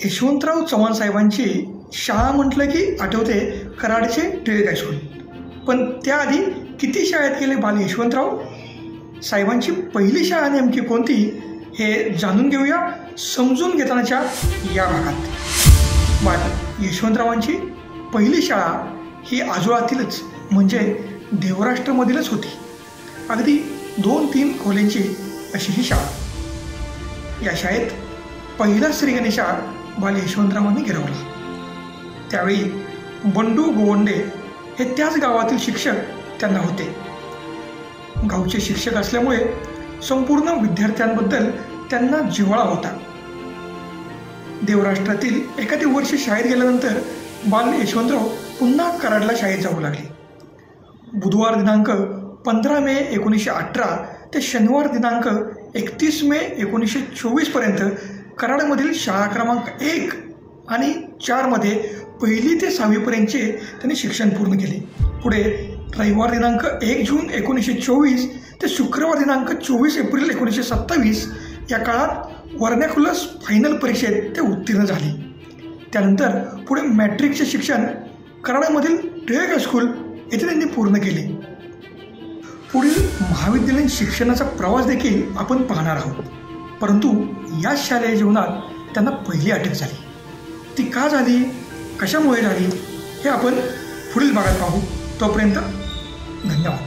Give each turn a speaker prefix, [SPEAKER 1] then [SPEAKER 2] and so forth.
[SPEAKER 1] यशवंतराव चव्हाण साहेबांची शाळा म्हटलं की आठवते कराडचे टिळक हायस्कूल. पण त्याआधी किती शाळेत गेले बाल यशवंतराव साहेबांची पहिली शाळा नेमकी कोणती हे जाणून घेऊया समजून घेतानाच्या या भागात. बाल यशवंतरावांची पहिली शाळा ही आजोळातीलच म्हणजे देवराष्ट्रमधीलच होती. अगदी 2-3 खोल्यांची अशी ही शाळा. या शाळेत पहिला श्रीगणेशा बाल यशवंतरावांनी गिरवला. त्यावेळी बंडू गोवंडे हे त्याच गावातील शिक्षक त्यांना होते. गावचे शिक्षक असल्यामुळे संपूर्ण विद्यार्थ्यांबद्दल त्यांना जिव्हाळा होता. देवराष्ट्रातील एखादे वर्ष शाळेत गेल्यानंतर बाल यशवंतराव पुन्हा कराडला शाळेत जाऊ लागले. बुधवार दिनांक 15 मे 1918 ते शनिवार दिनांक 31 मे 1924 पर्यंत कराडमधील शाळा क्रमांक 1 आणि 4 मध्ये 1ली ते 6वी पर्यंतचे त्यांनी शिक्षण पूर्ण केले. पुढे रविवार दिनांक 1 जून 1924 ते शुक्रवार दिनांक 24 एप्रिल 1927 या काळात वर्नॅक्युलस फायनल परीक्षेत ते उत्तीर्ण झाले. त्यानंतर पुढे मॅट्रिकचे शिक्षण कराडमधील टिळक हायस्कूल येथे त्यांनी पूर्ण केले. पुढील महाविद्यालयीन शिक्षणाचा प्रवास देखील आपण पाहणार आहोत. परंतु या शालेय जीवनात त्यांना पहिली अटक झाली. ती का झाली, कशामुळे झाली हे आपण पुढील भागात पाहू. तोपर्यंत धन्यवाद.